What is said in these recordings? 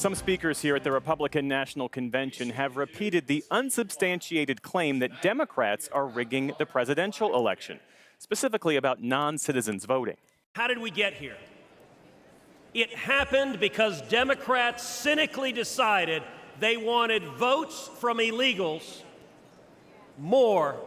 Some speakers here at the Republican National Convention have repeated the unsubstantiated claim that Democrats are rigging the presidential election, specifically about non-citizens voting. How did we get here? It happened because Democrats cynically decided they wanted votes from illegals more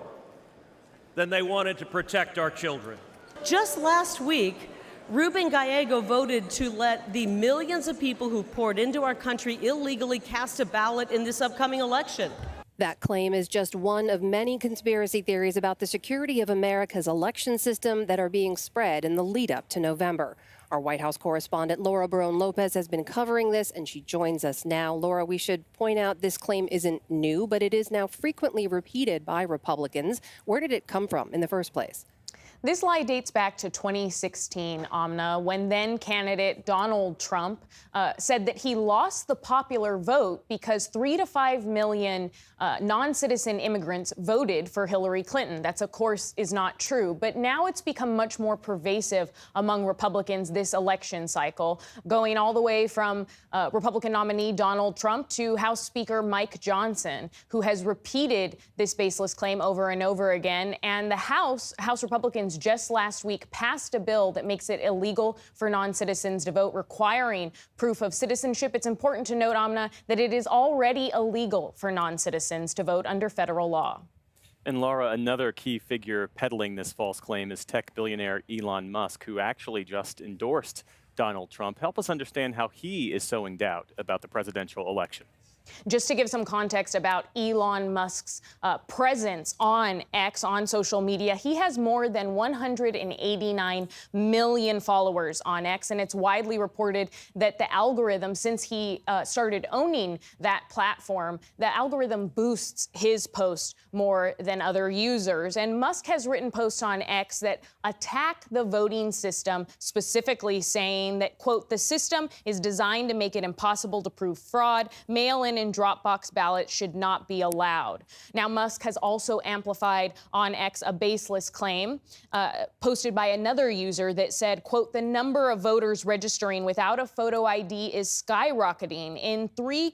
than they wanted to protect our children. Just last week, Ruben Gallego voted to let the millions of people who poured into our country illegally cast a ballot in this upcoming election. That claim is just one of many conspiracy theories about the security of America's election system that are being spread in the lead up to November. Our White House correspondent Laura Barone Lopez has been covering this, and she joins us now. Laura, we should point out this claim isn't new, but it is now frequently repeated by Republicans. Where did it come from in the first place? This lie dates back to 2016, Amna, when then candidate Donald Trump said that he lost the popular vote because 3 to 5 million non-citizen immigrants voted for Hillary Clinton. That's, of course, is not true. But now it's become much more pervasive among Republicans this election cycle, going all the way from Republican nominee Donald Trump to House Speaker Mike Johnson, who has repeated this baseless claim over and over again. And the House Republicans just last week passed a bill that makes it illegal for non-citizens to vote, requiring proof of citizenship. It's important to note, Amna, that it is already illegal for non-citizens to vote under federal law. And Laura, another key figure peddling this false claim is tech billionaire Elon Musk, who actually just endorsed Donald Trump. Help us understand how he is sowing doubt about the presidential election. Just to give some context about Elon Musk's presence on X, on social media, he has more than 189 million followers on X, and it's widely reported that the algorithm, since he started owning that platform, the algorithm boosts his posts more than other users. And Musk has written posts on X that attack the voting system, specifically saying that, quote, the system is designed to make it impossible to prove fraud, mail-in and drop-box ballots should not be allowed. Now, Musk has also amplified on X a baseless claim posted by another user that said, quote, the number of voters registering without a photo ID is skyrocketing in 3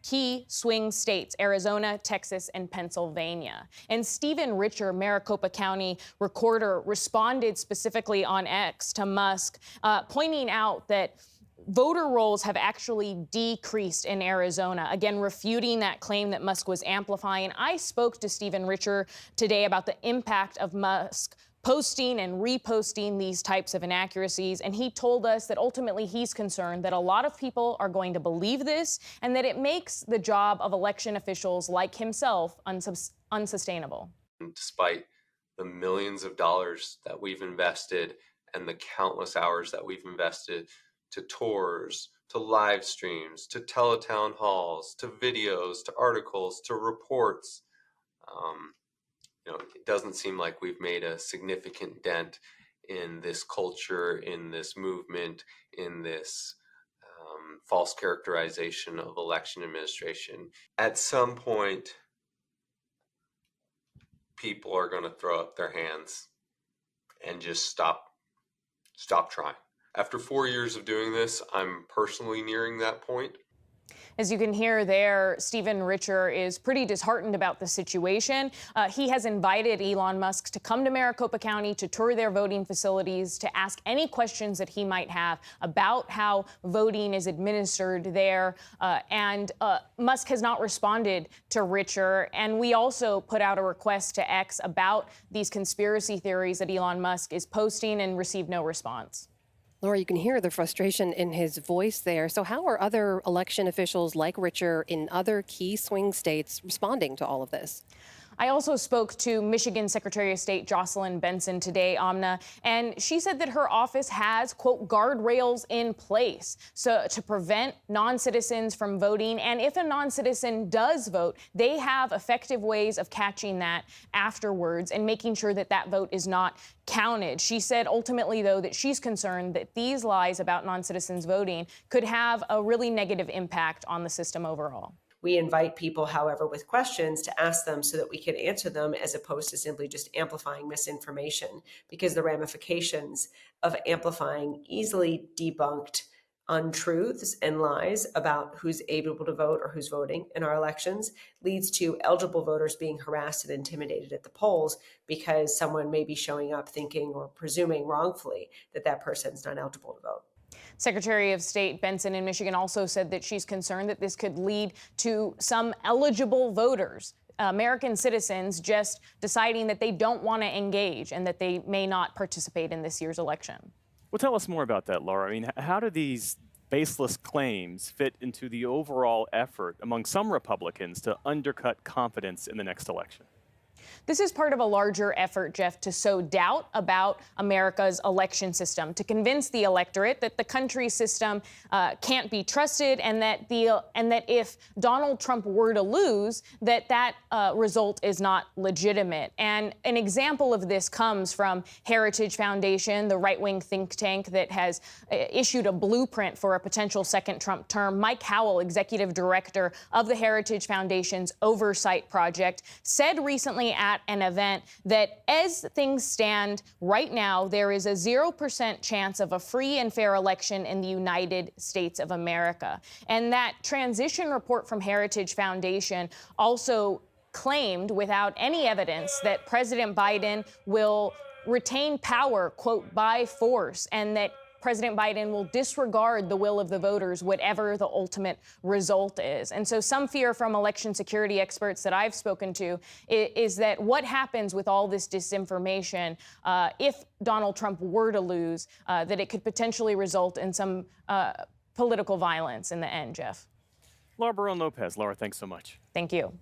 key swing states, Arizona, Texas, and Pennsylvania. And Stephen Richer, Maricopa County recorder, responded specifically on X to Musk, pointing out that voter rolls have actually decreased in Arizona, again, refuting that claim that Musk was amplifying. I spoke to Stephen Richer today about the impact of Musk posting and reposting these types of inaccuracies, and he told us that ultimately he's concerned that a lot of people are going to believe this and that it makes the job of election officials like himself unsustainable. Despite the millions of dollars that we've invested and the countless hours that we've invested to tours, to live streams, to teletown halls, to videos, to articles, to reports. It doesn't seem like we've made a significant dent in this culture, in this movement, in this false characterization of election administration. At some point, people are going to throw up their hands and just stop trying. After 4 years of doing this, I'm personally nearing that point. As you can hear there, Stephen Richer is pretty disheartened about the situation. He has invited Elon Musk to come to Maricopa County to tour their voting facilities, to ask any questions that he might have about how voting is administered there. And Musk has not responded to Richer. And we also put out a request to X about these conspiracy theories that Elon Musk is posting and received no response. Laura, you can hear the frustration in his voice there. So how are other election officials like Richer in other key swing states responding to all of this? I also spoke to Michigan Secretary of State Jocelyn Benson today, Amna, and she said that her office has, quote, guardrails in place to prevent non-citizens from voting. And if a non-citizen does vote, they have effective ways of catching that afterwards and making sure that that vote is not counted. She said ultimately, though, that she's concerned that these lies about non-citizens voting could have a really negative impact on the system overall. We invite people, however, with questions to ask them so that we can answer them as opposed to simply just amplifying misinformation, because the ramifications of amplifying easily debunked untruths and lies about who's able to vote or who's voting in our elections leads to eligible voters being harassed and intimidated at the polls because someone may be showing up thinking or presuming wrongfully that that person's not eligible to vote. Secretary of State Benson in Michigan also said that she's concerned that this could lead to some eligible voters, American citizens, just deciding that they don't want to engage and that they may not participate in this year's election. Well, tell us more about that, Laura. I mean, how do these baseless claims fit into the overall effort among some Republicans to undercut confidence in the next election? This is part of a larger effort, Jeff, to sow doubt about America's election system, to convince the electorate that the country's system can't be trusted, and that if Donald Trump were to lose, that result is not legitimate. And an example of this comes from Heritage Foundation, the right-wing think tank that has issued a blueprint for a potential second Trump term. Mike Howell, executive director of the Heritage Foundation's Oversight Project, said recently at an event that as things stand right now, there is a 0% chance of a free and fair election in the United States of America. And that transition report from Heritage Foundation also claimed without any evidence that President Biden will retain power, quote, by force, and that President Biden will disregard the will of the voters, whatever the ultimate result is. And so some fear from election security experts that I've spoken to is that what happens with all this disinformation if Donald Trump were to lose, that it could potentially result in some political violence in the end, Jeff. Laura Barone Lopez. Laura, thanks so much. Thank you.